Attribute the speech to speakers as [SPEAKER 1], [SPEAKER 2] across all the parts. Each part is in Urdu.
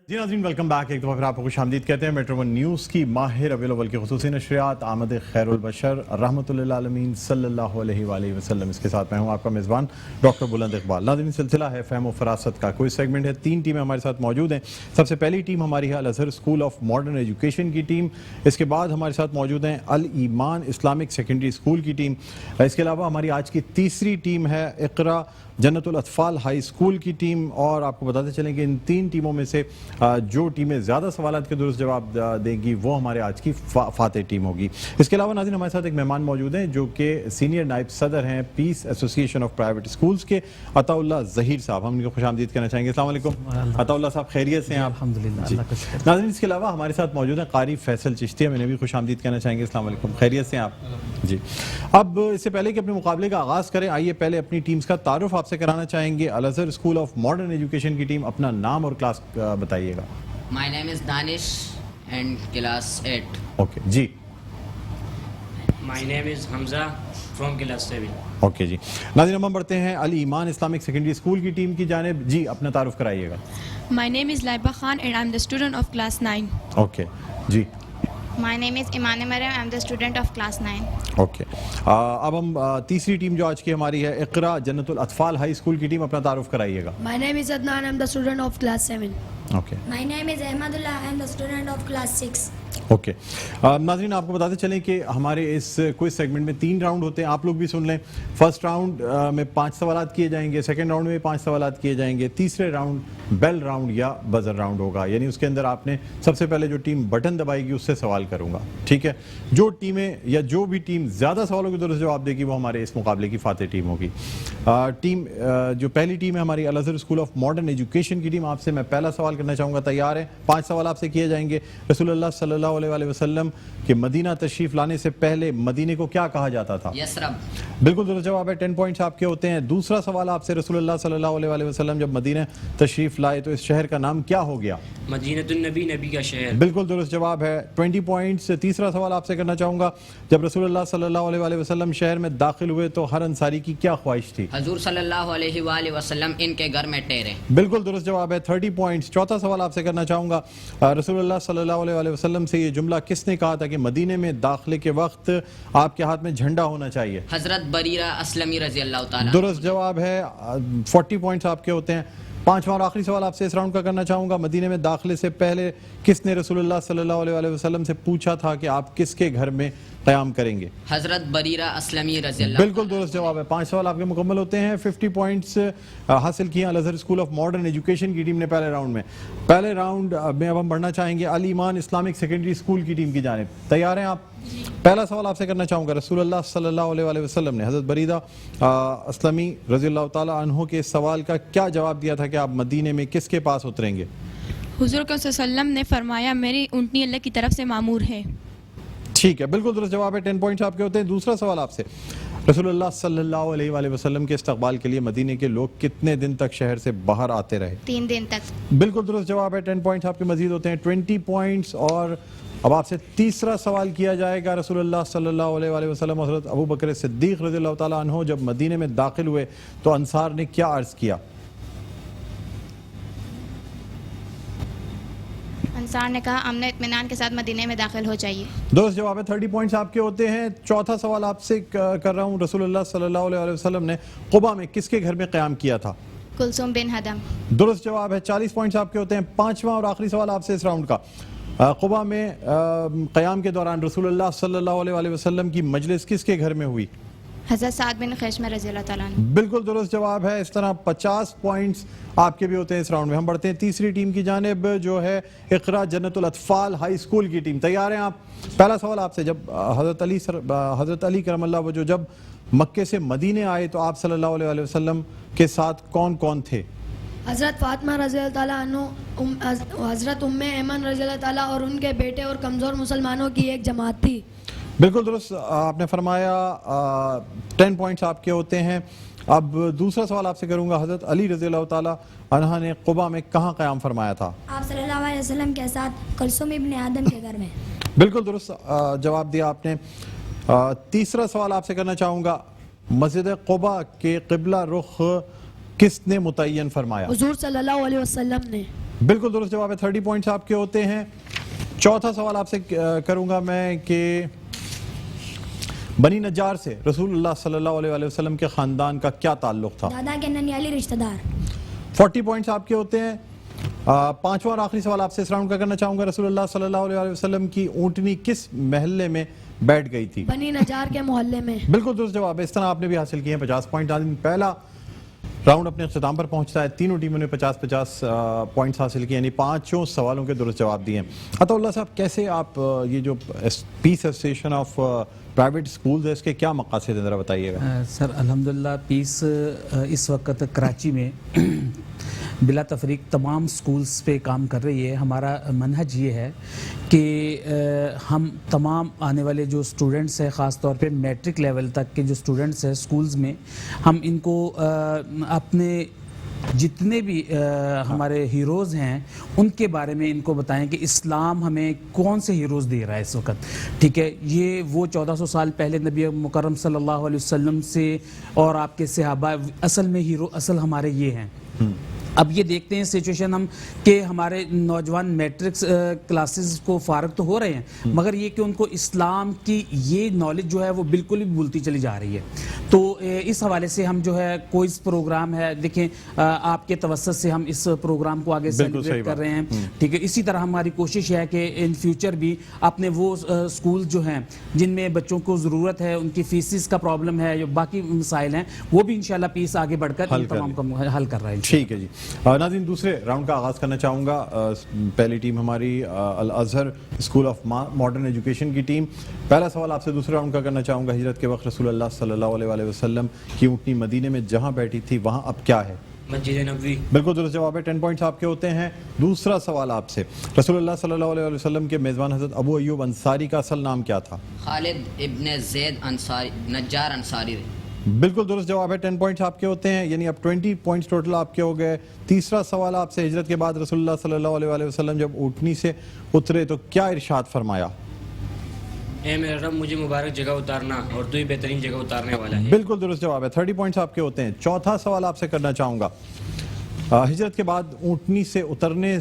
[SPEAKER 1] جی ناظرین ویلکم بیک، ایک دفعہ پھر آپ کو خوش آمدید کہتے ہیں میٹرو ون نیوز کی ماہ ربیع الاول کی خصوصی نشریات آمد خیر البشر رحمت للعالمین صلی اللہ علیہ وآلہ وسلم، اس کے ساتھ میں ہوں آپ کا میزبان ڈاکٹر بلند اقبال۔ ناظرین سلسلہ ہے فہم و فراست کا، کوئی سیگمنٹ ہے، 3 ٹیمیں ہمارے ساتھ موجود ہیں۔ سب سے پہلی ٹیم ہماری ہے الازہر اسکول آف ماڈرن ایجوکیشن کی ٹیم، اس کے بعد ہمارے ساتھ موجود ہیں الایمان اسلامک سیکنڈری اسکول کی ٹیم، اس کے علاوہ ہماری آج کی تیسری ٹیم ہے اقرا جنت الاطفال ہائی اسکول کی ٹیم، اور آپ کو بتاتے چلیں کہ ان 3 ٹیموں میں سے جو ٹیمیں زیادہ سوالات کے درست جواب دیں گی وہ ہمارے آج کی فاتح ٹیم ہوگی۔ اس کے علاوہ ناظرین ہمارے ساتھ ایک مہمان موجود ہیں جو کہ سینئر نائب صدر ہیں پیس ایسوسی ایشن آف پرائیویٹ اسکولز کے، عطا اللہ ظہیر صاحب، ہم ان کو خوش آمدید کہنا چاہیں گے۔ السلام علیکم عطا اللہ صاحب، خیریت سے ہیں آپ؟
[SPEAKER 2] الحمدللہ، اللہ کا شکر۔
[SPEAKER 1] ناظرین اس کے علاوہ ہمارے ساتھ موجود ہیں قاری فیصل چشتی، ہم انہیں بھی خوش آمدید کہنا چاہیں گے۔ السلام علیکم، خیریت سے ہیں آپ؟ جی، اب اس سے پہلے کہ اپنے مقابلے کا آغاز کریں، آئیے پہلے اپنی ٹیمز کا تعارف آپ سے کرانا چاہیں گے۔ Al-Azhar school of modern education کی ٹیم، اپنا نام اور کلاس بتائیے گا۔
[SPEAKER 3] My name is Danish and class 8.
[SPEAKER 1] Okay جی،
[SPEAKER 4] My name is Hamza from class 7.
[SPEAKER 1] Okay جی۔ ناظرین ہم بڑھتے ہیں الایمان اسلامک سیکنڈری اسکول کی ٹیم کی جانب، جی اپنا تعارف کرائیے گا۔
[SPEAKER 5] My name is Laiba Khan and I'm the student of class 9.
[SPEAKER 1] Okay جی،
[SPEAKER 6] My name is Iman Maryam. I'm the student of class 9.
[SPEAKER 1] Okay. اب ہم تیسری ٹیم جو آج کی ہماری ہے اقرا جنت الاطفال ہائی اسکول کی ٹیم، اپنا تعارف کرائیے گا۔
[SPEAKER 7] My name is Adnan. I'm the student of class 7.
[SPEAKER 1] Okay
[SPEAKER 6] My name is Ahmadullah. I'm the student of class 6.
[SPEAKER 1] Okay. ناظرین آپ کو بتاتے چلیں کہ ہمارے اس کوئی سیگمنٹ میں 3 راؤنڈ ہوتے ہیں، آپ لوگ بھی سن لیں۔ فرسٹ راؤنڈ میں 5 سوالات کیے جائیں گے، سیکنڈ راؤنڈ میں 5 سوالات کیے جائیں گے، تیسرے راؤنڈ بیل راؤنڈ یا بزر راؤنڈ ہوگا، یعنی اس کے اندر آپ نے سب سے پہلے جو ٹیم بٹن دبائے گی اس سے سوال کروں گا، ٹھیک ہے؟ جو ٹیمیں یا جو بھی ٹیم زیادہ سوالوں کے درست جواب دے گی وہ ہمارے اس مقابلے کی فاتح ٹیم ہوگی۔ ٹیم جو پہلی ٹیم ہے ہماری الازہر اسکول آف ماڈرن ایجوکیشن کی ٹیم، آپ سے میں پہلا سوال کرنا چاہوں گا، تیار ہیں؟ 5 سوال آپ سے کیے جائیں گے۔ رسول اللہ صلی اللہ علیہ وسلم کہ مدینہ تشریف لانے سے پہلے مدینے کو کیا کہا جاتا تھا؟
[SPEAKER 3] یسرب.
[SPEAKER 1] بالکل درست جواب ہے، 10 پوائنٹس آپ کے ہوتے ہیں۔ دوسرا سوال آپ سے، رسول اللہ صلی اللہ علیہ وسلم جب مدینہ تشریف لائے تو اس شہر کا نام کیا ہو گیا؟
[SPEAKER 4] مدینۃ النبی، نبی کا شہر۔
[SPEAKER 1] بالکل درست جواب ہے، 20 پوائنٹس۔ تیسرا سوال آپ سے کرنا چاہوں گا، جب رسول اللہ صلی اللہ علیہ وسلم شہر میں داخل ہوئے تو ہر انصاری کی کیا خواہش تھی؟
[SPEAKER 3] حضور صلی اللہ علیہ وآلہ وسلم ان کے گھر میں ٹھہرے۔
[SPEAKER 1] بالکل درست جواب ہے، 30 پوائنٹس۔ چوتھا سوال آپ سے کرنا چاہوں گا، رسول اللہ صلی اللہ علیہ وسلم سے یہ جملہ کس نے کہا تھا کہ مدینے میں داخلے کے وقت آپ کے ہاتھ میں جھنڈا ہونا چاہیے؟
[SPEAKER 3] حضرت بریرہ اسلمی رضی اللہ تعالیٰ۔
[SPEAKER 1] درست جواب ہے، 40 پوائنٹس آپ کے ہوتے ہیں۔ 5واں اور آخری سوال آپ سے اس راؤنڈ کا کرنا چاہوں گا، مدینے میں داخلے سے پہلے کس نے رسول اللہ صلی اللہ علیہ وسلم سے پوچھا تھا کہ آپ کس کے گھر میں قیام کریں گے؟
[SPEAKER 3] حضرت بریرہ اسلمی رضی اللہ۔
[SPEAKER 1] بالکل درست جواب ہے، 5 سوال آپ کے مکمل ہوتے ہیں۔ 50 پوائنٹس حاصل کیے الازہر اسکول آف ماڈرن ایجوکیشن کی ٹیم نے پہلے راؤنڈ میں۔ پہلے راؤنڈ میں اب ہم بڑھنا چاہیں گے الایمان اسلامک سیکنڈری اسکول کی ٹیم کی جانب، تیار ہیں آپ؟ پہلا سوال آپ سے کرنا چاہوں گا، رسول اللہ صلی اللہ علیہ وسلم نے حضرت بریدہ اسلمی رضی اللہ تعالیٰ عنہ کے سوال کا کیا جواب دیا تھا کہ آپ مدینے میں کس کے پاس اتریں گے؟
[SPEAKER 5] حضور صلی اللہ علیہ وسلم نے فرمایا میری اونٹنی اللہ کی طرف سے معمور ہے۔
[SPEAKER 1] ٹھیک ہے، بالکل درست جواب ہے، 10 پوائنٹس آپ کے ہوتے ہیں۔ دوسرا سوال آپ سے، رسول اللہ صلی اللہ علیہ وآلہ وسلم کے استقبال کے لیے مدینے کے لوگ کتنے دن تک شہر سے باہر آتے رہے؟
[SPEAKER 6] 3 دن تک۔
[SPEAKER 1] بالکل درست جواب ہے، 10 پوائنٹس آپ کے مزید ہوتے ہیں، 20 پوائنٹس۔ اور اب آپ سے تیسرا سوال کیا جائے گا، رسول اللہ صلی اللہ علیہ وآلہ وسلم حضرت ابو بکر صدیق رضی اللہ تعالیٰ عنہ جب مدینے میں داخل ہوئے تو انصار نے کیا عرض کیا؟
[SPEAKER 6] انصار نے کہا امن و اطمینان کے ساتھ مدینے میں داخل ہو جائیے۔
[SPEAKER 1] درست جواب ہے، 30 پوائنٹس آپ کے ہوتے ہیں۔ چوتھا سوال آپ سے کر رہا ہوں، رسول اللہ صلی اللہ علیہ وسلم نے قباء میں کس کے گھر میں قیام کیا تھا؟
[SPEAKER 6] کلثوم بن حدم۔
[SPEAKER 1] درست جواب ہے، 40 پوائنٹس آپ کے ہوتے ہیں۔ 5واں اور آخری سوال آپ سے اس راؤنڈ کا، قباء میں قیام کے دوران رسول اللہ صلی اللہ علیہ وسلم کی مجلس کس کے گھر میں ہوئی؟
[SPEAKER 6] حضرت سعد بن خیشمہ رضی اللہ تعالیٰ عنہ۔
[SPEAKER 1] بالکل درست جواب ہے، اس طرح 50 پوائنٹس آپ کے بھی ہوتے ہیں اس راؤنڈ میں۔ ہم بڑھتے ہیں تیسری ٹیم کی جانب جو ہے اقرا جنت الاطفال ہائی اسکول کی ٹیم، تیار ہیں آپ؟ پہلا سوال آپ سے، جب حضرت علی کرم اللہ وجہ جب مکے سے مدینے آئے تو آپ صلی اللہ علیہ وسلم کے ساتھ کون کون تھے؟
[SPEAKER 7] حضرت فاطمہ رضی اللہ تعالیٰ عنہ، حضرت ام ایمن رضی اللہ تعالیٰ اور ان کے بیٹے اور کمزور مسلمانوں کی ایک جماعت تھی۔
[SPEAKER 1] بالکل درست آپ نے فرمایا، 10 پوائنٹس آپ کے ہوتے ہیں۔ اب دوسرا سوال آپ سے کروں گا، حضرت علی رضی اللہ تعالیٰ عنہ نے قباء میں کہاں قیام فرمایا تھا؟
[SPEAKER 6] آپ صلی اللہ علیہ وسلم کے ساتھ کلثوم ابن آدم کے گھر میں۔
[SPEAKER 1] بالکل درست جواب دیا آپ نے۔ تیسرا سوال آپ سے کرنا چاہوں گا، مسجد قباء کے قبلہ رخ کس نے متعین فرمایا؟
[SPEAKER 7] حضور صلی اللہ علیہ وسلم نے۔
[SPEAKER 1] بالکل درست جواب ہے. 30 پوائنٹس آپ کے ہوتے ہیں. چوتھا سوال آپ سے کروں گا میں کہ بنی نجار سے رسول اللہ صلی اللہ علیہ وسلم کے خاندان کا کیا تعلق تھا؟
[SPEAKER 7] دادا کے ننیالی رشتہ دار.
[SPEAKER 1] 40 پوائنٹس آپ کے ہوتے ہیں. پانچواں اور آخری سوال آپ سے اس راؤنڈ کا کرنا چاہوں گا. رسول اللہ صلی اللہ علیہ وسلم کی اونٹنی کس محلے میں بیٹھ گئی تھی؟
[SPEAKER 7] بنی نجار کے محلے میں.
[SPEAKER 1] بالکل درست جواب ہے. اس طرح آپ نے بھی حاصل کیے ہیں 50 پوائنٹ. پہلا راؤنڈ اپنے اختتام پر پہنچتا ہے. تینوں ٹیموں نے 50-50 پوائنٹس حاصل کیے، یعنی 5 سوالوں کے درست جواب دیے. عطا اللہ صاحب، کیسے آپ یہ جو پیس ایسوسیشن آف پرائیویٹ اسکولز ہے اس کے کیا مقاصد ہیں، ذرا بتائیے گا.
[SPEAKER 2] سر الحمدللہ پیس اس وقت کراچی میں بلا تفریق تمام سکولز پہ کام کر رہی ہے. ہمارا منہج یہ ہے کہ ہم تمام آنے والے جو اسٹوڈنٹس ہیں، خاص طور پہ میٹرک لیول تک کے جو اسٹوڈنٹس ہیں سکولز میں، ہم ان کو اپنے جتنے بھی ہمارے ہیروز ہیں ان کے بارے میں ان کو بتائیں کہ اسلام ہمیں کون سے ہیروز دے رہا ہے اس وقت. ٹھیک ہے، یہ وہ 1400 سال پہلے نبی مکرم صلی اللہ علیہ وسلم سے اور آپ کے صحابہ اصل میں ہیرو اصل ہمارے یہ ہیں. اب یہ دیکھتے ہیں سچویشن ہم کہ ہمارے نوجوان میٹرکس کلاسز کو فارغ تو ہو رہے ہیں، مگر یہ کہ ان کو اسلام کی یہ نالج جو ہے وہ بالکل بھی بھولتی چلی جا رہی ہے. تو اس حوالے سے ہم جو ہے کوئز پروگرام ہے، دیکھیں آپ کے توسط سے ہم اس پروگرام کو آگے سیلیبریٹ کر رہے ہیں. ٹھیک ہے، اسی طرح ہماری کوشش ہے کہ ان فیوچر بھی اپنے وہ اسکول جو ہیں جن میں بچوں کو ضرورت ہے، ان کی فیسز کا پرابلم ہے، جو باقی مسائل ہیں، وہ بھی انشاءاللہ پیس آگے بڑھ کر ان تمام کا حل کر رہے ہیں.
[SPEAKER 1] ٹھیک ہے جی. ناظرین، دوسرے راؤنڈ کا آغاز کرنا چاہوں گا. پہلی ٹیم ہماری الازہر اسکول آف ماڈرن ایجوکیشن کی ٹیم. پہلا سوال آپ سے دوسرے راؤنڈ کا کرنا چاہوں گا. ہجرت کے وقت رسول اللہ صلی اللہ علیہ وسلم کی اونٹنی مدینے میں جہاں بیٹھی تھی وہاں اب کیا ہے؟
[SPEAKER 4] مسجد نبوی.
[SPEAKER 1] بالکل درست جواب ہے. 10 پوائنٹس آپ کے ہوتے ہیں. دوسرا سوال آپ سے، رسول اللہ صلی اللہ علیہ وسلم کے میزبان حضرت ابو ایوب انصاری کا اصل نام کیا تھا؟
[SPEAKER 3] خالد ابن زید انصاری نجار انصاری.
[SPEAKER 1] بالکل درست جواب ہے. 10 پوائنٹس آپ کے ہوتے ہیں، یعنی اب 20 پوائنٹس ٹوٹل آپ کے ہو گئے. تیسرا سوال آپ سے، ہجرت کے بعد رسول اللہ صلی اللہ علیہ وسلم جب اونٹنی سے اترے تو کیا ارشاد فرمایا؟
[SPEAKER 4] اے میرا رب، مجھے مبارک جگہ اتارنا اور تو ہی بہترین جگہ اتارنے والا ہے.
[SPEAKER 1] بالکل درست جواب ہے. 30 پوائنٹس آپ کے ہوتے ہیں. چوتھا سوال آپ سے کرنا چاہوں گا. ہجرت کے بعد اونٹنی سے اترنے،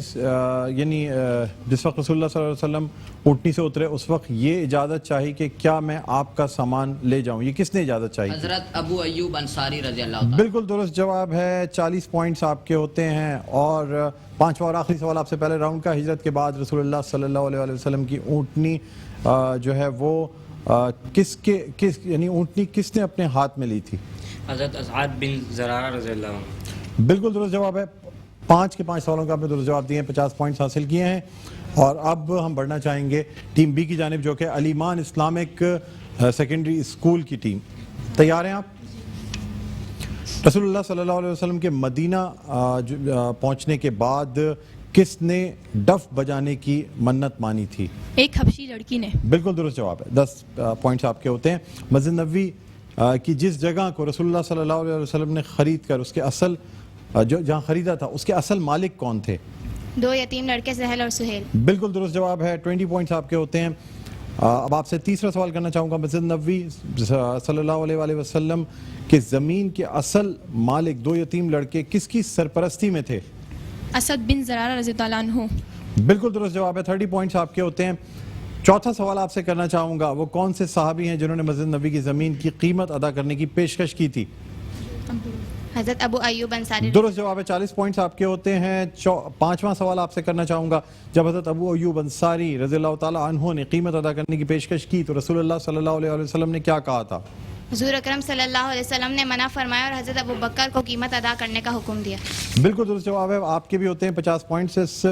[SPEAKER 1] یعنی جس وقت رسول اللہ صلی اللہ علیہ وسلم اونٹنی سے اترے اس وقت یہ اجازت چاہی کہ کیا میں آپ کا سامان لے جاؤں، یہ کس نے اجازت چاہی؟
[SPEAKER 3] حضرت ابو ایوب انصاری رضی اللہ عنہ.
[SPEAKER 1] بالکل درست جواب ہے. 40 پوائنٹس آپ کے ہوتے ہیں. اور پانچواں اور آخری سوال آپ سے پہلے راؤنڈ کا، ہجرت کے بعد رسول اللہ صلی اللہ علیہ وسلم کی اونٹنی جو ہے وہ یعنی اونٹنی کس نے اپنے ہاتھ میں لی تھی؟
[SPEAKER 4] حضرت اسعد بن زرارہ رضی اللہ عنہ.
[SPEAKER 1] بالکل درست جواب ہے. 5 کے 5 سوالوں کا آپ نے درست جواب دیے ہیں، 50 پوائنٹس حاصل کیے ہیں. اور اب ہم بڑھنا چاہیں گے ٹیم بی کی جانب، جو کہ علیمان اسلامک سیکنڈری اسکول کی ٹیم. تیار ہیں آپ؟ رسول اللہ صلی اللہ علیہ وسلم کے مدینہ پہنچنے کے بعد کس نے ڈف بجانے کی منت مانی تھی؟
[SPEAKER 5] ایک حبشی لڑکی نے.
[SPEAKER 1] بالکل درست جواب ہے. 10 پوائنٹس آپ کے ہوتے ہیں. مسجد نبوی کی جس جگہ کو رسول اللہ صلی اللہ علیہ وسلم نے خرید کر اس کے اصل جہاں خریدا تھا اس کے اصل مالک کون تھے؟
[SPEAKER 6] 2 یتیم لڑکے سہل اور سہیل.
[SPEAKER 1] بالکل درست جواب ہے. 20 پوائنٹس آپ کے ہوتے ہیں. اب آپ سے تیسرا سوال کرنا چاہوں گا. مسجد نبوی صلی اللہ علیہ وسلم کے زمین کے اصل مالک 2 یتیم لڑکے کس کی سرپرستی میں تھے؟
[SPEAKER 5] اسد بن زرارہ رضی اللہ عنہ.
[SPEAKER 1] بالکل درست جواب ہے. 30 پوائنٹس آپ کے ہوتے ہیں. چوتھا سوال آپ سے کرنا چاہوں گا، وہ کون سے صحابی ہیں جنہوں نے مسجد نبوی کی زمین کی قیمت ادا کرنے کی پیشکش کی تھی؟
[SPEAKER 6] حضرت ابو ایوب انصاری.
[SPEAKER 1] درست جواب ہے. 40 پوائنٹس آپ کے ہوتے ہیں. پانچواں سوال آپ سے کرنا چاہوں گا، جب حضرت ابو ایوب انصاری رضی اللہ تعالیٰ عنہ نے قیمت ادا کرنے کی پیشکش کی تو رسول اللہ صلی اللہ علیہ وسلم نے کیا کہا تھا؟
[SPEAKER 6] حضور اکرم صلی اللہ علیہ وسلم نے منع فرمایا اور حضرت ابو بکر کو قیمت ادا کرنے کا حکم دیا.
[SPEAKER 1] بالکل درست جواب ہے. آپ کے بھی ہوتے ہیں 50 پوائنٹس اس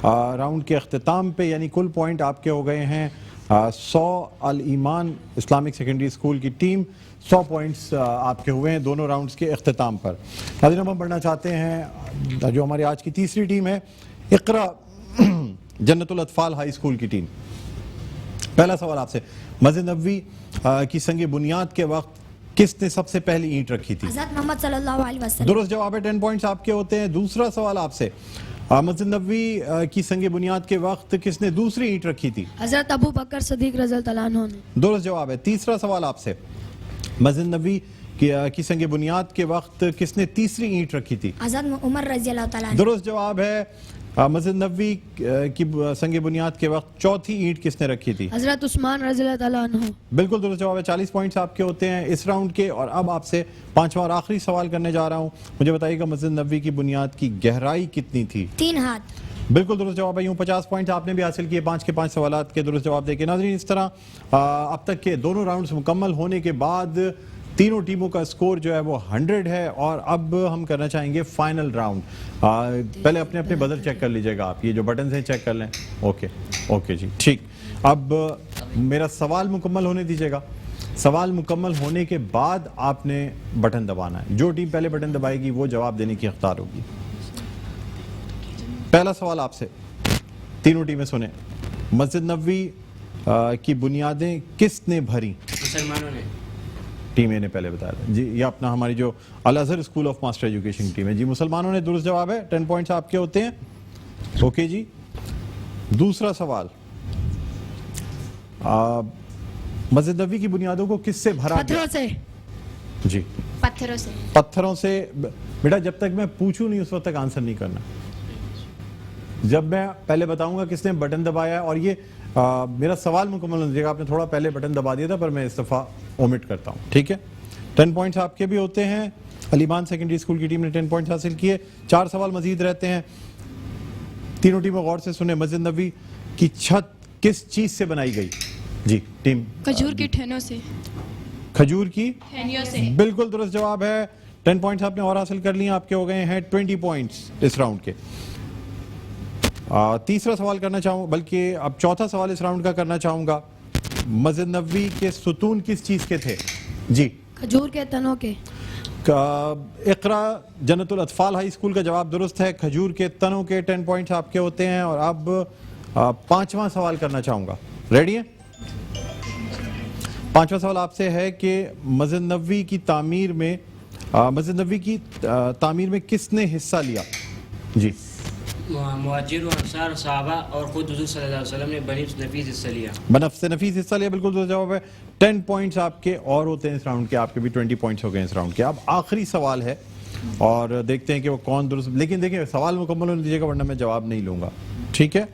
[SPEAKER 1] راؤنڈ کے اختتام پہ، یعنی کل پوائنٹ آپ کے ہو گئے ہیں 100. الایمان اسلامک سیکنڈری اسکول کی ٹیم 100 پوائنٹس آپ کے ہوئے ہیں دونوں راؤنڈز کے اختتام پر. ناظرین، ہم بڑھنا چاہتے ہیں جو ہماری آج کی تیسری ٹیم ہے، اقرا جنت الاطفال ہائی اسکول کی ٹیم. پہلا سوال آپ سے، مسجد نبوی کی سنگ بنیاد کے وقت کس نے سب سے پہلی اینٹ رکھی تھی؟
[SPEAKER 7] حضرت محمد صلی اللہ علیہ وسلم.
[SPEAKER 1] درست جواب ہے. 10 پوائنٹس آپ کے ہوتے ہیں. دوسرا سوال آپ سے، مسجد نبوی کی سنگ بنیاد کے وقت کس نے دوسری اینٹ رکھی تھی؟
[SPEAKER 7] حضرت ابو بکر صدیق رضی اللہ عنہ نے.
[SPEAKER 1] درست جواب ہے. تیسرا سوال آپ سے، مسجد نبوی کی سنگ بنیاد کے وقت کس نے تیسری اینٹ رکھی تھی؟
[SPEAKER 7] حضرت عمر رضی اللہ تعالیٰ عنہ.
[SPEAKER 1] درست جواب ہے. مسجد نبوی کی سنگ بنیاد کے وقت چوتھی اینٹ کس نے رکھی تھی؟
[SPEAKER 7] حضرت عثمان رضی اللہ تعالیٰ عنہ.
[SPEAKER 1] بالکل درست جواب ہے. 40 پوائنٹس آپ کے ہوتے ہیں اس راؤنڈ کے. اور اب آپ سے پانچواں اور آخری سوال کرنے جا رہا ہوں. مجھے بتائیے گا مسجد نبوی کی بنیاد کی گہرائی کتنی تھی؟
[SPEAKER 6] 3 ہاتھ.
[SPEAKER 1] بالکل درست جواب ہے. یوں 50 پوائنٹ آپ نے بھی حاصل کیے 5 کے 5 سوالات کے درست جواب دے کے. ناظرین اس طرح اب تک کے دونوں راؤنڈز مکمل ہونے کے بعد تینوں ٹیموں کا سکور جو ہے وہ 100 ہے. اور اب ہم کرنا چاہیں گے فائنل راؤنڈ. پہلے اپنے اپنے بزر چیک کر لیجئے گا آپ. یہ جو بٹنز ہیں چیک کر لیں. اوکے جی ٹھیک. اب میرا سوال مکمل ہونے دیجئے گا. سوال مکمل ہونے کے بعد آپ نے بٹن دبانا ہے. جو ٹیم پہلے بٹن دبائے گی وہ جواب دینے کی اختیار ہوگی. پہلا سوال آپ سے. تینوں ٹیمیں سنیں. مسجد نبوی کی بنیادیں کس نے بھری؟
[SPEAKER 4] مسلمانوں نے.
[SPEAKER 1] ٹیم اے نے پہلے بتایا تھا جی. یہ اپنا ہماری جو Al-Azhar school of master education team ہے جی. مسلمانوں نے درست جواب ہے. 10 پوائنٹس آپ کے ہوتے ہیں. اوکے جی. دوسرا سوال. مسجد نبوی کی بنیادوں کو کس سے بھرا گیا؟
[SPEAKER 7] پتھروں سے.
[SPEAKER 1] جی
[SPEAKER 6] پتھروں سے.
[SPEAKER 1] پتھروں سے. بیٹا جب تک میں پوچھوں نہیں اس وقت تک آنسر نہیں کرنا. جب میں پہلے بتاؤں گا کس نے بٹن دبایا ہے. اور یہ میرا سوال مکمل ہو جائے گا. آپ نے تھوڑا پہلے بٹن دبا دیا تھا پر میں اس دفعہ اومٹ کرتا ہوں. ٹھیک ہے. 10 پوائنٹس آپ کے بھی ہوتے ہیں. علیمان سیکنڈری اسکول کی ٹیم نے 10 پوائنٹس حاصل کیے. 4 سوال مزید رہتے ہیں. تینوں ٹیمیں غور سے سنیں. مسجد نبوی کی چھت کس چیز سے بنائی گئی؟ جی ٹیم.
[SPEAKER 5] کھجور کی ٹھنوں سے.
[SPEAKER 1] کھجور کی
[SPEAKER 5] ٹھنیوں سے.
[SPEAKER 1] بالکل درست جواب ہے. 10 پوائنٹس آپ نے اور حاصل کر لیے. آپ کے ہو گئے ہیں 20 پوائنٹس اس راؤنڈ کے. تیسرا سوال کرنا چاہوں بلکہ اب چوتھا سوال اس راؤنڈ کا کرنا چاہوں گا. مسجد نبوی کے ستون کس چیز کے تھے؟ جی
[SPEAKER 7] کھجور کے تنوں کے.
[SPEAKER 1] اقرا جنت الاطفال ہائی اسکول کا جواب درست ہے. کھجور کے تنوں کے. 10 پوائنٹس آپ کے ہوتے ہیں. اور اب پانچواں سوال کرنا چاہوں گا. ریڈی ہیں؟ پانچواں سوال آپ سے ہے کہ مسجد نبوی کی تعمیر میں کس نے حصہ لیا؟ جی
[SPEAKER 4] مہاجر و انصار صحابہ اور خود حضور صلی اللہ علیہ وسلم نے بنفس نفیس حصہ لیا.
[SPEAKER 1] بنفس نفیس حصہ لیا. بالکل درست جواب ہے. 10 پوائنٹس آپ کے اور ہوتے ہیں اس راؤنڈ کے. آپ کے بھی 20 پوائنٹس ہو گئے اس راؤنڈ کے. اب آخری سوال ہے اور دیکھتے ہیں کہ وہ کون درست. لیکن دیکھیں سوال مکمل ہونے دیجیے گا ورنہ میں جواب نہیں لوں گا. ٹھیک ہے.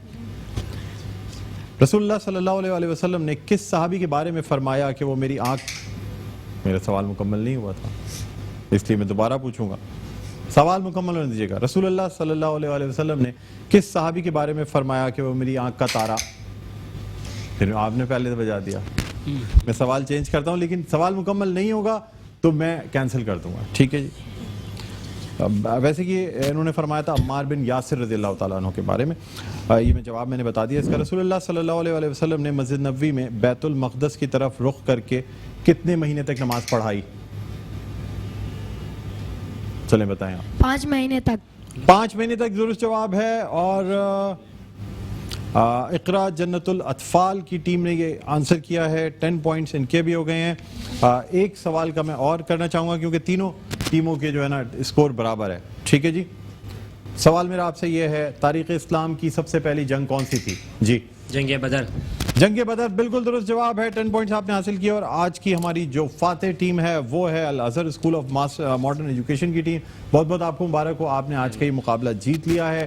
[SPEAKER 1] رسول اللہ صلی اللہ علیہ وسلم نے کس صحابی کے بارے میں فرمایا کہ وہ میری آنکھ. میرا سوال مکمل نہیں ہوا تھا اس لیے میں دوبارہ پوچھوں گا. سوال مکمل ہونے دیجیے گا. رسول اللہ صلی اللہ علیہ وسلم نے کس صحابی کے بارے میں فرمایا کہ وہ میری آنکھ کا تارا. پھر آپ نے پہلے بجا دیا. میں سوال چینج کرتا ہوں لیکن سوال مکمل نہیں ہوگا تو میں کینسل کر دوں گا. ٹھیک ہے جی. ویسے کہ انہوں نے فرمایا تھا عمار بن یاسر رضی اللہ تعالیٰ عنہ کے بارے میں. یہ میں جواب میں نے بتا دیا اس کا. رسول اللہ صلی اللہ علیہ وسلم نے مسجد نبوی میں بیت المقدس کی طرف رخ کر کے کتنے مہینے تک نماز پڑھائی؟ چلیں بتائیں آپ.
[SPEAKER 7] 5 مہینے تک.
[SPEAKER 1] 5 مہینے تک درست جواب ہے. اور اقرا جنت الاطفال کی ٹیم نے یہ آنسر کیا ہے. 10 پوائنٹس ان کے بھی ہو گئے ہیں. ایک سوال کا میں اور کرنا چاہوں گا کیونکہ تینوں ٹیموں کے جو ہے نا اسکور برابر ہے. ٹھیک ہے جی. سوال میرا آپ سے یہ ہے تاریخ اسلام کی سب سے پہلی جنگ کون سی تھی؟ جی
[SPEAKER 4] جنگ بدر.
[SPEAKER 1] جنگ بدر بالکل درست جواب ہے. 10 پوائنٹس آپ نے حاصل کیے. اور آج کی ہماری جو فاتح ٹیم ہے وہ ہے الازہر اسکول آف ماڈرن ایجوکیشن کی ٹیم. بہت بہت آپ کو مبارک ہو. آپ نے آج کا یہ مقابلہ جیت لیا ہے.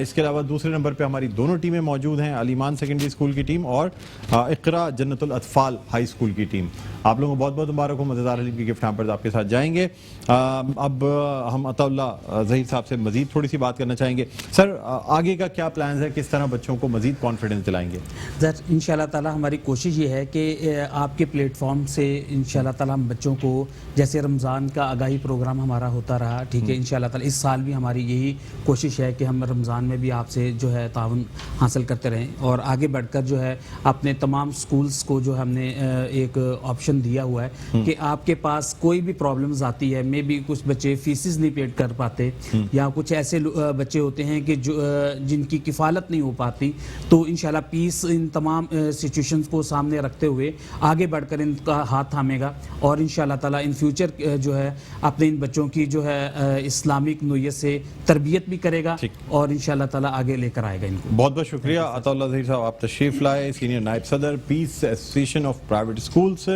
[SPEAKER 1] اس کے علاوہ دوسرے نمبر پہ ہماری دونوں ٹیمیں موجود ہیں. علیمان سیکنڈری اسکول کی ٹیم اور اقرا جنت الاطفال ہائی اسکول کی ٹیم. آپ لوگوں کو بہت بہت مبارک ہو. مزیدار حلیم کی گفٹ ہیمپرز آپ کے ساتھ جائیں گے. اب ہم عطا اللہ ظہیر صاحب سے مزید تھوڑی سی بات کرنا چاہیں گے. سر آگے کا کیا پلانز ہے؟ کس طرح بچوں کو مزید کانفیڈنس دلائیں گے؟
[SPEAKER 2] سر انشاءاللہ تعالی ہماری کوشش یہ ہے کہ آپ کے پلیٹ فارم سے انشاءاللہ تعالی ہم بچوں کو جیسے رمضان کا آگاہی پروگرام ہمارا ہوتا رہا. ٹھیک ہے. انشاءاللہ تعالی اس سال بھی ہماری یہی کوشش ہے کہ ہم رمضان میں بھی آپ سے جو ہے تعاون حاصل کرتے رہیں اور آگے بڑھ کر جو ہے اپنے تمام سکولز کو جو ہم نے ایک آپشن دیا ہوا ہے کہ آپ کے پاس کوئی بھی پرابلمز آتی ہے. میں بھی کچھ بچے فیسز نہیں پیڈ کر پاتے یا کچھ ایسے بچے ہوتے ہیں کہ جن کی کفالت نہیں ہو پاتی. تو انشاءاللہ پیس ان تمام سچویشنز کو سامنے رکھتے ہوئے آگے بڑھ کر ان کا ہاتھ تھامے گا اور انشاءاللہ تعالی ان فیوچر جو ہے اپنے ان بچوں کی جو ہے اسلامک نوعیت سے تربیت بھی کرے گا اور انشاءاللہ تعالی آگے لے کر آئے گا ان کو.
[SPEAKER 1] بہت بہت شکریہ عطا اللہ ظہیر صاحب. آپ تشریف لائے. سینئر نائب صدر پیس ایسوسیشن آف پرائیویٹ اسکولس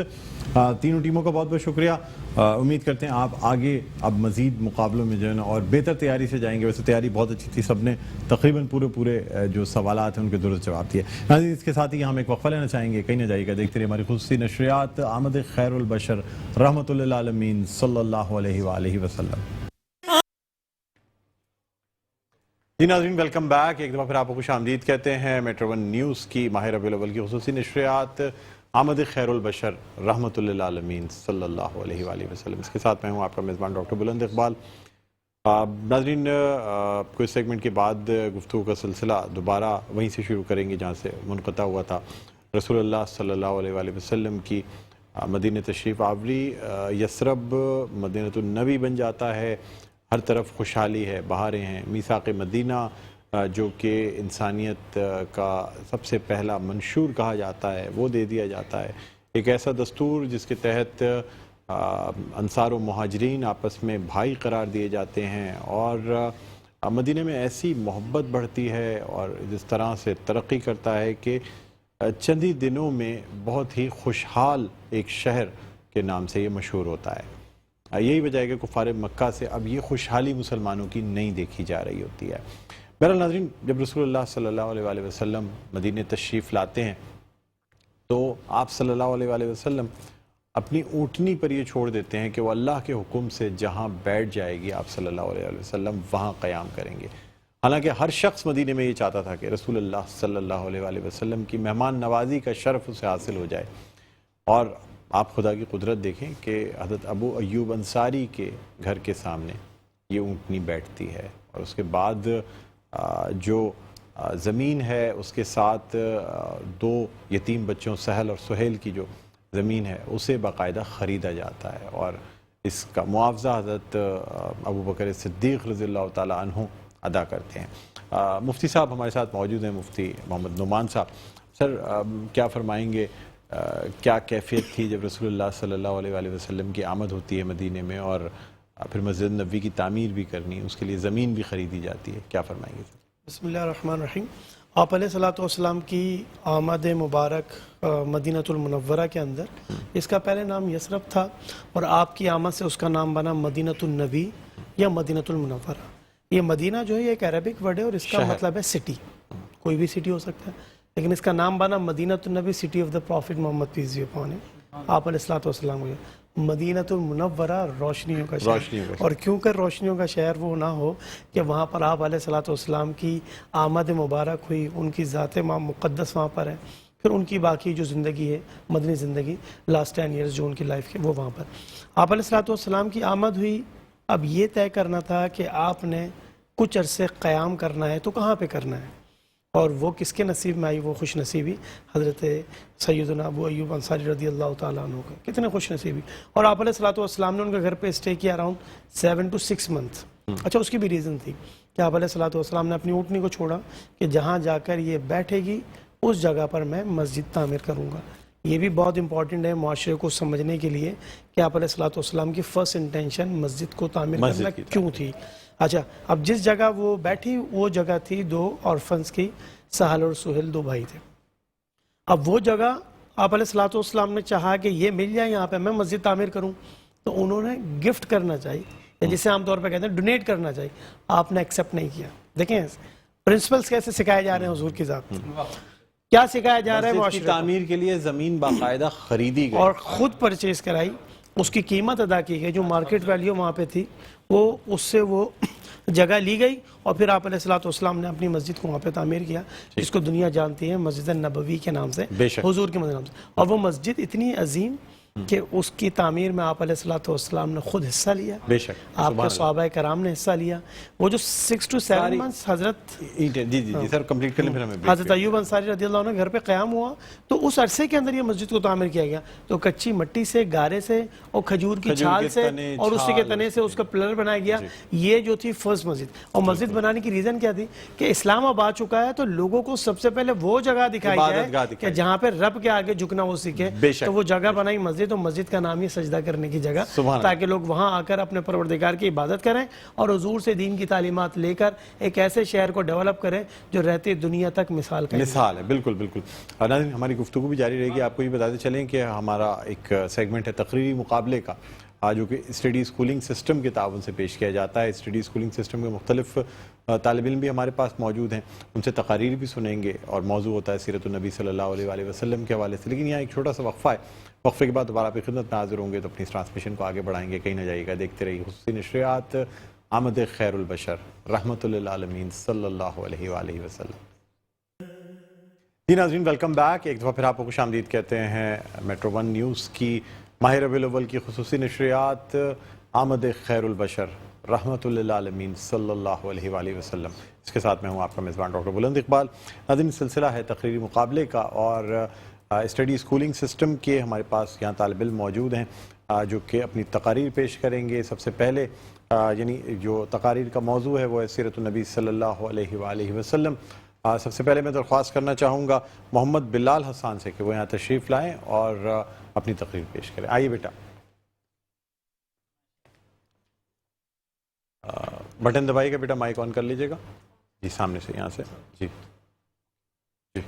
[SPEAKER 1] تینوں ٹیموں کا بہت بہت شکریہ. امید کرتے ہیں آپ آگے اب مزید مقابلوں میں جو ہے نا اور بہتر تیاری سے جائیں گے. ویسے تیاری بہت اچھی تھی, سب نے تقریباً پورے جو سوالات ہیں ان کے درست جواب دیے. ناظرین اس کے ساتھ ہی ہم ایک وقفہ لینا چاہیں گے, کہیں نہ جائیے گا, دیکھتے رہیے ہماری خصوصی نشریات آمد خیر البشر رحمۃ للعالمین صلی اللہ علیہ وآلہ وسلم. جی ناظرین ویلکم بیک, ایک دفعہ پھر آپ کو خوش آمدید کہتے ہیں. میٹرو ون نیوز کی ماہ ربیع الاول کی خصوصی نشریات آمد خیر البشر رحمۃ للعالمین صلی اللہ علیہ وآلہ وسلم. اس کے ساتھ میں ہوں آپ کا میزبان ڈاکٹر بلند اقبال. ناظرین کوئی سیگمنٹ کے بعد گفتگو کا سلسلہ دوبارہ وہیں سے شروع کریں گے جہاں سے منقطع ہوا تھا. رسول اللہ صلی اللہ علیہ وآلہ وسلم کی مدینہ تشریف آوری, یثرب مدینۃ النبی بن جاتا ہے, ہر طرف خوشحالی ہے, بہاریں ہیں. میثاق مدینہ جو کہ انسانیت کا سب سے پہلا منشور کہا جاتا ہے وہ دے دیا جاتا ہے. ایک ایسا دستور جس کے تحت انصار و مہاجرین آپس میں بھائی قرار دیے جاتے ہیں, اور مدینہ میں ایسی محبت بڑھتی ہے اور جس طرح سے ترقی کرتا ہے کہ چند ہی دنوں میں بہت ہی خوشحال ایک شہر کے نام سے یہ مشہور ہوتا ہے. یہی وجہ ہے کہ کفار مکہ سے اب یہ خوشحالی مسلمانوں کی نہیں دیکھی جا رہی ہوتی ہے. بہرحال ناظرین جب رسول اللہ صلی اللہ علیہ وآلہ وسلم مدینہ تشریف لاتے ہیں تو آپ صلی اللہ علیہ وآلہ وسلم اپنی اونٹنی پر یہ چھوڑ دیتے ہیں کہ وہ اللہ کے حکم سے جہاں بیٹھ جائے گی آپ صلی اللہ علیہ وآلہ وسلم وہاں قیام کریں گے. حالانکہ ہر شخص مدینہ میں یہ چاہتا تھا کہ رسول اللہ صلی اللہ علیہ وآلہ وسلم کی مہمان نوازی کا شرف اسے حاصل ہو جائے. اور آپ خدا کی قدرت دیکھیں کہ حضرت ابو ایوب انصاری کے گھر کے سامنے یہ اونٹنی بیٹھتی ہے, اور اس کے بعد جو زمین ہے اس کے ساتھ دو یتیم بچوں سہل اور سہیل کی جو زمین ہے اسے باقاعدہ خریدا جاتا ہے, اور اس کا معاوضہ حضرت ابو بکر صدیق رضی اللہ تعالیٰ عنہ ادا کرتے ہیں. مفتی صاحب ہمارے ساتھ موجود ہیں, مفتی محمد نعمان صاحب. سر کیا فرمائیں گے, کیا کیفیت تھی جب رسول اللہ صلی اللہ علیہ وآلہ وسلم کی آمد ہوتی ہے مدینے میں, اور پھر مسجد نبوی کی تعمیر بھی کرنی, اس کے لیے زمین بھی خریدی جاتی ہے, کیا فرمائیں گے سر؟
[SPEAKER 8] بسم اللہ الرحمن الرحیم. آپ علیہ الصلوۃ والسلام کی آمد مبارک مدینۃ المنورہ کے اندر, اس کا پہلے نام یثرب تھا, اور آپ کی آمد سے اس کا نام بنا مدینۃ النبی یا مدینۃ المنورہ. یہ مدینہ جو ہے یہ ایک عربک ورڈ ہے اور اس کا مطلب ہے سٹی, کوئی بھی سٹی ہو سکتا ہے, لیکن اس کا نام بنا مدینۃ النبی, سٹی آف دا پروفٹ محمد پیس بی اپون ہم. آپ علیہ الصلوۃ والسلام کو مدینۃ المنورہ روشنیوں کا شہر, اور کیوں کر روشنیوں کا شہر وہ نہ ہو کہ وہاں پر آپ علیہ الصلوۃ والسلام کی آمد مبارک ہوئی, ان کی ذات مقدس وہاں پر ہے, پھر ان کی باقی جو زندگی ہے مدنی زندگی لاسٹ 10 ایئرز جو ان کی لائف کے وہ وہاں پر آپ علیہ الصلوۃ والسلام کی آمد ہوئی. اب یہ طے کرنا تھا کہ آپ نے کچھ عرصے قیام کرنا ہے تو کہاں پہ کرنا ہے, اور وہ کس کے نصیب میں آئی, وہ خوش نصیبی حضرت سیدنا ابو ایوب انصاری رضی اللہ تعالیٰ عنہ کا. کتنے خوش نصیبی. اور آپ علیہ الصلوۃ والسلام نے ان کے گھر پہ اسٹے کیا اراؤنڈ 7 to 6 months. اچھا اس کی بھی ریزن تھی کہ آپ علیہ الصلوۃ والسلام نے اپنی اونٹنی کو چھوڑا کہ جہاں جا کر یہ بیٹھے گی اس جگہ پر میں مسجد تعمیر کروں گا. یہ بھی بہت امپورٹنٹ ہے معاشرے کو سمجھنے کے لیے کہ آپ علیہ الصلوۃ والسلام کی فرسٹ انٹینشن مسجد کو تعمیر کرنا کیوں تھی. اچھا اب جس جگہ وہ بیٹھی وہ جگہ تھی 2 آرفنز کی, سہل اور سہیل 2 بھائی تھے. اب وہ جگہ آپ علیہ الصلوۃ والسلام نے چاہا کہ یہ مل جائے یہاں پہ میں مسجد تعمیر کروں, تو انہوں نے گفٹ کرنا چاہیے, جسے عام طور پہ کہتے ہیں ڈونیٹ کرنا چاہیے. آپ نے ایکسیپٹ نہیں کیا. دیکھیں پرنسپلز کیسے سکھائے جا رہے ہیں حضور کی ذات, کیا سکھایا جا رہا ہے
[SPEAKER 1] معاشرے کی تعمیر کے لیے زمین باقاعدہ خریدی گئی
[SPEAKER 8] اور خود پرچیز کرائی, اس کی قیمت ادا کی گئی, جو مارکیٹ ویلیو وہاں پہ تھی وہ اس سے وہ جگہ لی گئی, اور پھر آپ علیہ الصلوۃ والسلام نے اپنی مسجد کو وہاں پہ تعمیر کیا, جس کو دنیا جانتی ہے مسجد نبوی کے نام سے, حضور کے نام سے. اور وہ مسجد اتنی عظیم کہ اس کی تعمیر میں آپ علیہ الصلوۃ والسلام نے خود حصہ لیا, آپ کے صحابہ کرام نے حصہ لیا. وہ جو 6 to 7 months حضرت ایوب انصاری رضی اللہ عنہ گھر پہ قیام ہوا, تو اس عرصے کے اندر یہ مسجد کو تعمیر کیا گیا. تو کچی مٹی سے, گارے سے اور کھجور کی چھال سے اور اسی کے تنے سے اس کا پلر بنایا گیا. یہ جو تھی فرسٹ مسجد. اور مسجد بنانے کی ریزن کیا تھی کہ اسلام اب آ چکا ہے, تو لوگوں کو سب سے پہلے وہ جگہ دکھائی جائے کہ جہاں پہ رب کے آگے جھکنا وہ سیکھے, تو وہ جگہ بنائی مسجد مسجد، تو مسجد کا نام ہی سجدہ کرنے کی جگہ،
[SPEAKER 1] سبحان اللہ۔
[SPEAKER 8] تاکہ لوگ وہاں آ کر اپنے پروردگار کی عبادت کریں اور حضور سے دین کی تعلیمات لے کر ایک ایسے شہر کو ڈیولپ کریں جو رہتے دنیا تک مثال کا
[SPEAKER 1] مثال ہے۔ بالکل بالکل۔ ناظرین ہماری گفتگو بھی جاری رہے گی، آپ کو یہ بتاتے چلیں کہ ہمارا ایک سیگمنٹ ہے تقریری مقابلے کا، جو کہ اسٹڈی اسکولنگ سسٹم کے تعاون سے پیش کیا جاتا ہے۔ اسٹڈی اسکولنگ سسٹم کے مختلف طالب علم بھی ہمارے پاس موجود ہیں، ان سے تقاریر بھی سنیں گے اور موضوع ہوتا ہے سیرت النبی صلی اللہ علیہ وآلہ وسلم کے حوالے سے۔ لیکن یہاں ایک چھوٹا سا وقفہ ہے، وقفے کے بعد دوبارہ آپ کی خدمت میں حاضر ہوں گے، تو اپنی ٹرانسمیشن کو آگے بڑھائیں گے، کہیں نہ جائیے گا، دیکھتے رہیے خصوصی نشریات آمد خیر البشر رحمۃ للعالمین صلی اللہ علیہ وآلہ وسلم۔ جی ناظرین ویلکم بیک، ایک دفعہ پھر آپ کو خوش آمدید کہتے ہیں میٹرو ون نیوز کی ماہ ربیع الاول کی خصوصی نشریات آمد خیر البشر رحمۃ للعالمین صلی اللہ علیہ وآلہ وسلم، اس کے ساتھ میں ہوں آپ کا میزبان ڈاکٹر بلند اقبال۔ ناظرین سلسلہ ہے تقریری مقابلے کا، اور اسٹڈی اسکولنگ سسٹم کے ہمارے پاس یہاں طالب علم موجود ہیں جو کہ اپنی تقاریر پیش کریں گے۔ سب سے پہلے یعنی جو تقاریر کا موضوع ہے وہ ہے سیرت النبی صلی اللہ علیہ وآلہ وسلم۔ سب سے پہلے میں درخواست کرنا چاہوں گا محمد بلال حسان سے کہ وہ یہاں تشریف لائیں اور اپنی تقریر پیش کریں۔ آئیے بیٹا، بٹن دبائیے گا بیٹا، مائک آن کر لیجیے گا جی، سامنے سے یہاں سے جی جی۔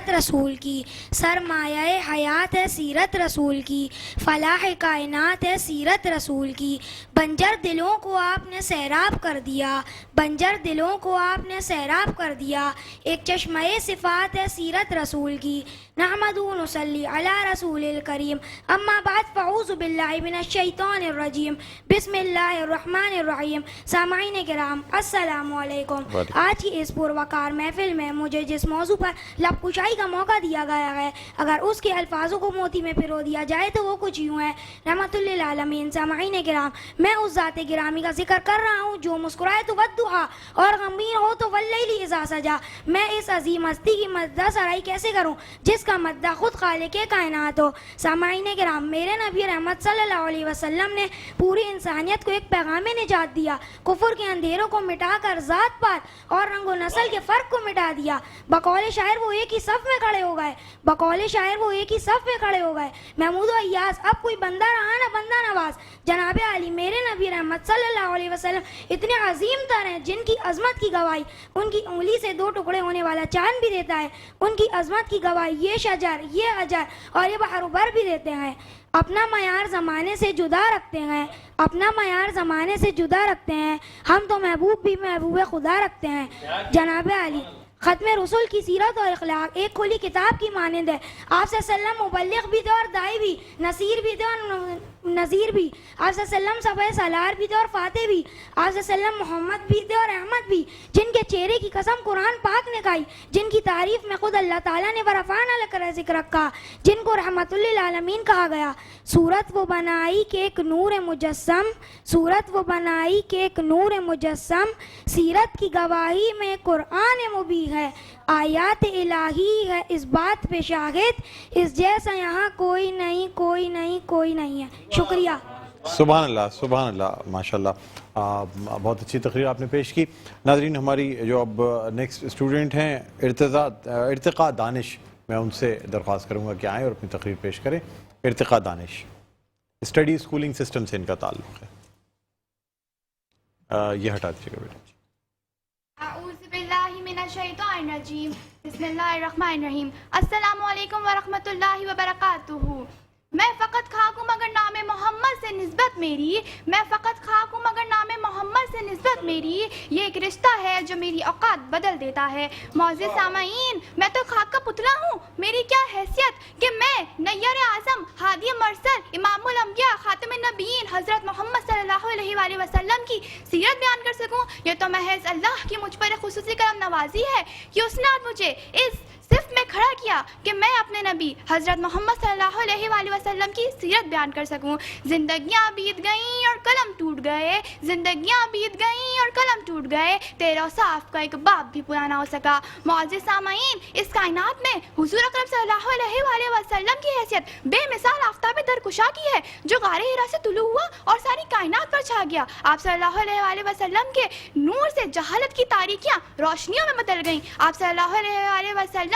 [SPEAKER 9] رسول کی سرمایہ حیات ہے سیرت رسول کی، فلاح کائنات ہے سیرت رسول کی، بنجر دلوں کو آپ نے سیراب کر دیا، بنجر دلوں کو آپ نے سیراب کر دیا، ایک چشمہ صفات ہے سیرت رسول کی۔ نحمد و نصلی علی رسول الکریم، اما بعد فاعوذ باللہ من الشیطان الرجیم، بسم اللہ الرحمن الرحیم۔ سامعین کرام السلام علیکم۔ آج کی اس پروقار محفل میں مجھے جس موضوع پر لب کشائی کا موقع دیا گیا ہے، اگر اس کے الفاظوں کو موتی میں پرو دیا جائے تو وہ کچھ یوں ہے۔ رحمت للعالمین، سامعین کرام، میں اس ذات گرامی کا ذکر کر رہا ہوں جو مسکرائے تو والضحیٰ اور غمگین ہو تو واللیل اذا سجا۔ میں اس عظیم ہستی کی مدح سرائی کیسے کروں جس کا مدح خود خالق کائنات ہو۔ سامعین کرام، میرے نبی رحمت صلی اللہ علیہ وسلم نے پوری انسانیت کو ایک پیغام نجات دیا، کفر کے اندھیروں کو مٹا کر ذات پات اور رنگ و نسل کے فرق کو مٹا دیا۔ بقول شاعر وہ ایک ہی صف میں کھڑے ہو گئے، بقول شاعر وہ ایک ہی صف میں کھڑے ہو گئے۔ محمود و ایاز، اب کوئی بندہ رہا نہ بندہ نواز۔ جناب علی میرے نبی رحمت صلی اللہ علیہ وسلم اتنے عظیم تر ہیں جن کی عظمت کی گواہی ان کی انگلی سے دو ٹکڑے ہونے والا چاند بھی دیتا ہے، ان کی عظمت کی گواہی یہ شجر، یہ حجر اور یہ بحر بر بھی دیتے ہیں۔ اپنا معیار زمانے سے جدا رکھتے ہیں، اپنا معیار زمانے سے جدا رکھتے ہیں، ہم تو محبوب بھی محبوب خدا رکھتے ہیں۔ جناب علی ختم رسول کی سیرت اور اخلاق ایک کھلی کتاب کی مانند ہے۔ آپ صلی اللہ علیہ وسلم مبلغ بھی تھے اور داعی بھی، نصیر بھی تھے اور نذیر بھی۔ آپ صلی اللہ علیہ وسلم سبع سالار بھی تھے اور فاتح بھی۔ آپ صلی اللہ علیہ وسلم محمد بھی تھے اور احمد بھی، جن کے چہرے کی قسم قرآن پاک نے کھائی، جن کی تعریف میں خود اللہ تعالیٰ نے ورفعنا لک ذکر رکھا، جن کو رحمت للعالمین کہا گیا۔ صورت وہ بنائی کہ ایک نور مجسم، صورت وہ بنائی کہ ایک نور مجسم، سیرت کی گواہی میں قرآن مبین ہے، آیات الہی ہے اس بات پہ شاہد، اس جیسا یہاں کوئی نہیں، کوئی نہیں، کوئی نہیں ہے۔ شکریہ۔
[SPEAKER 1] سبحان اللہ، سبحان اللہ، ماشاءاللہ، بہت اچھی تقریر آپ نے پیش کی۔ ناظرین ہماری جو اب نیکسٹ اسٹوڈنٹ ہیں ارتقاء دانش، میں ان سے درخواست کروں گا کہ آئیں اور اپنی تقریر پیش کریں۔ ارتقاء دانش، اسٹڈی اسکولنگ سسٹم سے ان کا تعلق ہے، یہ ہٹا دیجیے گا بیٹا۔
[SPEAKER 6] اعوذ باللہ من الشیطان الرجیم، بسم اللہ الرحمن الرحیم۔ السلام علیکم ورحمۃ اللہ وبرکاتہ۔ میں فقط خاک ہوں مگر نام محمد سے نسبت میری، میں فقط خاک ہوں مگر نام محمد سے نسبت میری، یہ ایک رشتہ ہے جو میری اوقات بدل دیتا ہے۔ معزز سامعین، میں تو خاک کا پتلا ہوں، میری کیا حیثیت کہ میں نیر اعظم، ہادی مرسل، امام الانبیاء، خاتم النبیین حضرت محمد صلی اللہ علیہ وآلہ وسلم کی سیرت بیان کر سکوں۔ یہ تو محض اللہ کی مجھ پر خصوصی کرم نوازی ہے کہ اس نے آج مجھے اس صرف میں کھڑا کیا کہ میں اپنے نبی حضرت محمد صلی اللہ علیہ وآلہ وسلم کی سیرت بیان کر سکوں۔ زندگیاں بیت گئیں اور قلم ٹوٹ گئے، زندگیاں بیت گئیں اور قلم ٹوٹ گئے، تیرا صاف کا ایک باب بھی پورا نہ ہو سکا۔ معزز سامعین، اس کائنات میں حضور اکرم صلی اللہ علیہ وآلہ وسلم کی حیثیت بے مثال آفتاب درکشا کی ہے جو غار ہرا سے طلوع ہوا اور ساری کائنات پر چھا گیا۔ آپ صلی اللہ علیہ وآلہ وسلم کے نور سے جہالت کی تاریکیاں روشنیوں میں بدل گئیں۔ آپ صلی اللہ علیہ وآلہ وسلم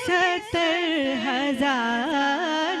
[SPEAKER 10] 70,000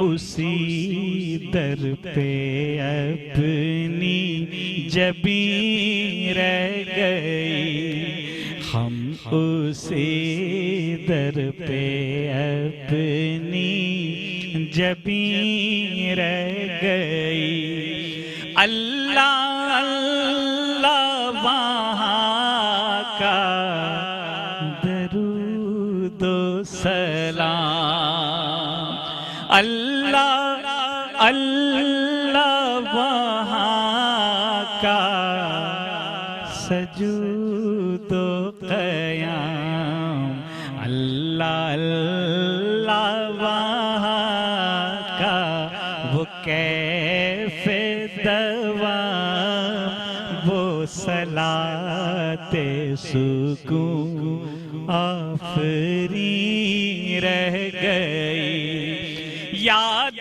[SPEAKER 11] اسی در پہ اپنی جبیں رہ گئی، ہم اسی در پہ اپنی جبیں رہ گئی۔ اللہ اللہ وہاں کا درود و سلام، اللہ اللہ وہاں کا سجود و قیام، اللہ اللہ وہاں کا وہ کیف دوام، وہ صلاۃ سکون آفرین رہ گئی۔ یاد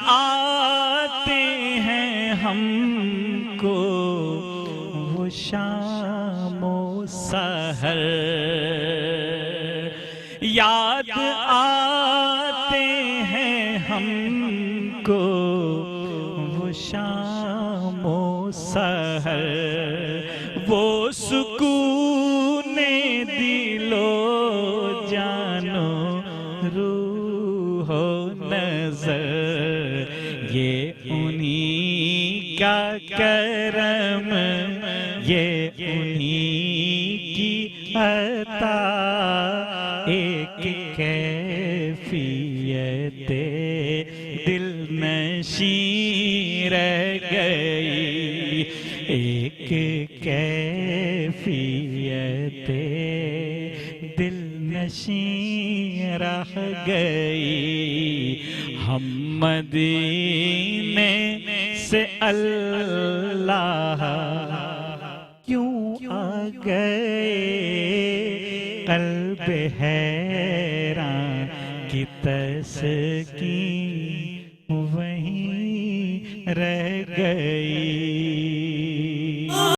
[SPEAKER 11] آتے ہیں ہم کو وہ شام و سحر، یاد آتے ہیں ہم کو وہ شام و سحر، وہ سکون دل و جانو روح و نظر، یہ انہی کا کرم، یہ انہی کی عطا، ایک کیفیت دل نشیں رہ گئی، ایک کیفیت دل نشیں رہ گئی۔ ہم مدینے سے اللہ کیوں آ گئے، قلب حیران کی تسکین وہیں رہ گئی۔